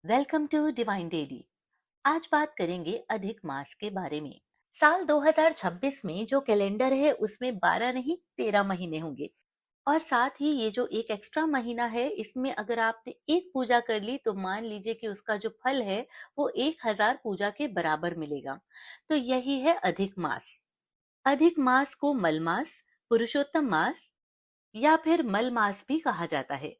Welcome to divine daily. आज बात करेंगे अधिक मास के बारे में। साल 2026 में जो कैलेंडर है उसमें 12 नहीं 13 महीने होंगे। और साथ ही ये जो एक एक्स्ट्रा महीना है इसमें अगर आपने एक पूजा कर ली तो मान लीजिए कि उसका जो फल है वो 1000 पूजा के बराबर मिलेगा। तो यही है अधिक मास। अधिक मास को मल मास, पुरुषोत्तम मास या फिर मल मास भी कहा जाता है।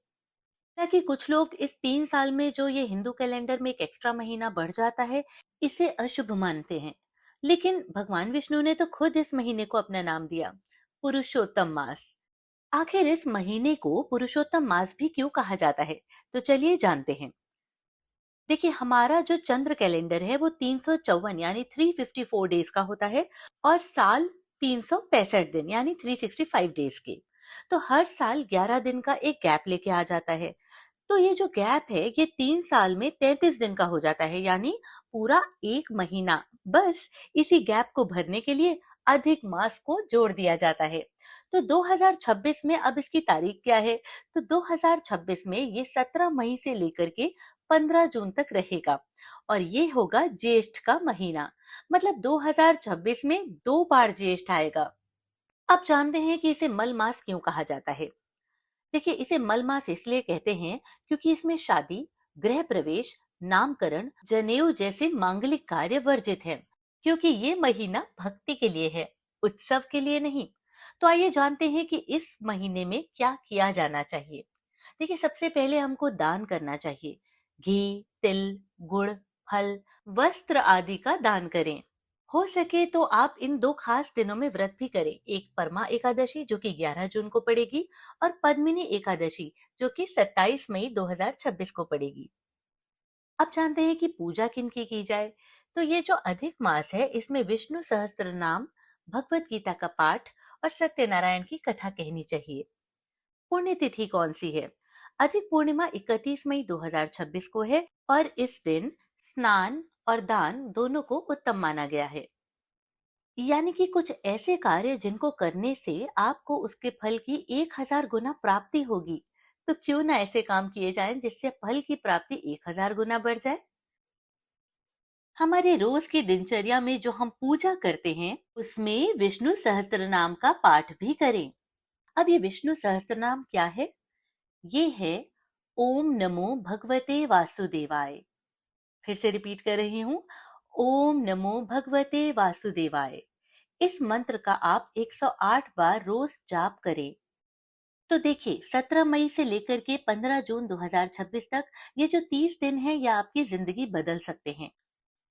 ताकि कुछ लोग इस 3 साल में जो ये हिंदू कैलेंडर में एक एक्स्ट्रा महीना बढ़ जाता है इसे अशुभ मानते हैं। लेकिन भगवान विष्णु ने तो खुद इस महीने को अपना नाम दिया, पुरुषोत्तम मास। आखिर इस महीने को पुरुषोत्तम मास भी क्यों कहा जाता है, तो चलिए जानते हैं। देखिए, हमारा जो चंद्र कैलेंडर है वो 354 यानी 354 डेज का होता है और साल 365 दिन यानी 365 डेज के। तो हर साल 11 दिन का एक गैप लेके आ जाता है। तो ये जो गैप है ये 3 साल में 33 दिन का हो जाता है यानी पूरा एक महीना। बस इसी गैप को भरने के लिए अधिक मास को जोड़ दिया जाता है। तो 2026 में अब इसकी तारीख क्या है? तो 2026 में ये 17 मई से लेकर के 15 जून तक रहेगा और ये होगा ज्येष्ठ का महीना। मतलब 2026 में 2 बार ज्येष्ठ आएगा। अब जानते हैं कि इसे मल मास क्यों कहा जाता है। देखिए, इसे मल मास इसलिए कहते हैं क्योंकि इसमें शादी, गृह प्रवेश, नामकरण, जनेऊ जैसे मांगलिक कार्य वर्जित हैं। क्योंकि ये महीना भक्ति के लिए है, उत्सव के लिए नहीं। तो आइए जानते हैं कि इस महीने में क्या किया जाना चाहिए। देखिए, सबसे पहले हमको दान करना चाहिए। घी, तिल, गुड़, फल, वस्त्र आदि का दान करें। हो सके तो आप इन 2 खास दिनों में व्रत भी करें। एक परमा एकादशी जो कि 11 जून को पड़ेगी और पद्मिनी एकादशी जो कि 27 मई 2026 को पड़ेगी। अब जानते हैं कि पूजा किन की जाए। तो ये जो अधिक मास है इसमें विष्णु सहस्त्र नाम, भगवत गीता का पाठ और सत्यनारायण की कथा कहनी चाहिए। पुण्य तिथि कौन सी है? अधिक पूर्णिमा 31 मई 2026 को है और इस दिन स्नान और दान दोनों को उत्तम माना गया है। यानी कि कुछ ऐसे कार्य जिनको करने से आपको उसके फल की 1000 गुना प्राप्ति होगी। तो क्यों ना ऐसे काम किए जाएं जिससे फल की प्राप्ति 1000 गुना बढ़ जाए। हमारे रोज की दिनचर्या में जो हम पूजा करते हैं उसमें विष्णु सहस्त्र नाम का पाठ भी करें। अब ये विष्णु सहस्त्र नाम क्या है? ये है ओम नमो भगवते वासुदेवाय। फिर से रिपीट कर रही हूँ, ओम नमो भगवते वासुदेवाय। इस मंत्र का आप 108 बार रोज जाप करें। तो देखिए, 17 मई से लेकर के 15 जून 2026 तक ये जो 30 दिन है ये आपकी जिंदगी बदल सकते हैं।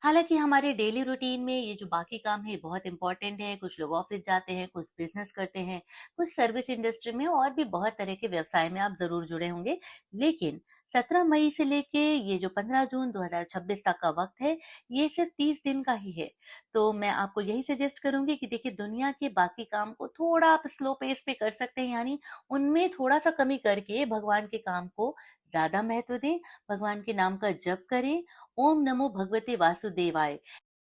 हालांकि हमारे डेली रूटीन में ये जो बाकी काम है बहुत इंपॉर्टेंट है। कुछ लोग ऑफिस जाते हैं, कुछ बिजनेस करते हैं, कुछ सर्विस इंडस्ट्री में और भी बहुत तरह के व्यवसाय में आप जरूर जुड़े होंगे। लेकिन 17 मई से लेके ये जो 15 जून 2026 तक का वक्त है ये सिर्फ 30 दिन का ही है। तो मैं आपको यही सजेस्ट करूंगी कि देखिए, दुनिया के बाकी काम को थोड़ा आप स्लो पेस पे कर सकते हैं, यानी उनमें थोड़ा सा कमी करके भगवान के काम को ज्यादा महत्व दें। भगवान के नाम का जप करें, ओम नमो भगवते वासुदेवाय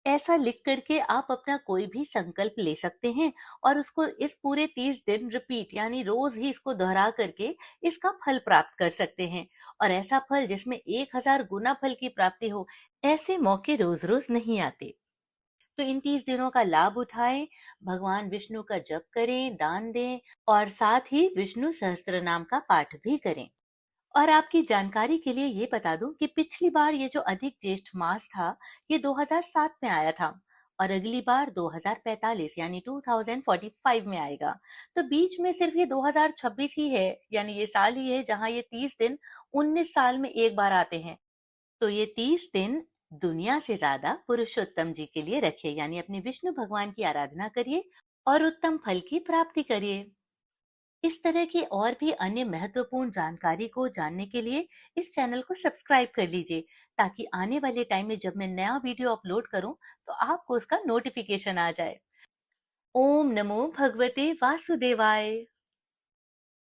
ऐसा लिख करके आप अपना कोई भी संकल्प ले सकते हैं और उसको इस पूरे 30 दिन रिपीट यानी रोज ही इसको दोहरा करके इसका फल प्राप्त कर सकते हैं। और ऐसा फल जिसमें 1000 गुना फल की प्राप्ति हो, ऐसे मौके रोज रोज नहीं आते। तो इन 30 दिनों का लाभ उठाएं, भगवान विष्णु का जप करें, दान दें और साथ ही विष्णु सहस्त्र नाम का पाठ भी करें। और आपकी जानकारी के लिए ये बता दूं कि पिछली बार ये जो अधिक ज्येष्ठ मास था ये 2007 में आया था और अगली बार 2045 यानी 2045 में आएगा। तो बीच में सिर्फ ये 2026 ही है, यानी ये साल ही है जहां ये 30 दिन 19 साल में एक बार आते हैं। तो ये 30 दिन दुनिया से ज्यादा पुरुषोत्तम जी के लिए रखिए, यानी अपने विष्णु भगवान की आराधना करिए और उत्तम फल की प्राप्ति करिए। इस तरह की और भी अन्य महत्वपूर्ण जानकारी को जानने के लिए इस चैनल को सब्सक्राइब कर लीजिए, ताकि आने वाले टाइम में जब मैं नया वीडियो अपलोड करूं तो आपको उसका नोटिफिकेशन आ जाए। ओम नमो भगवते वासुदेवाय।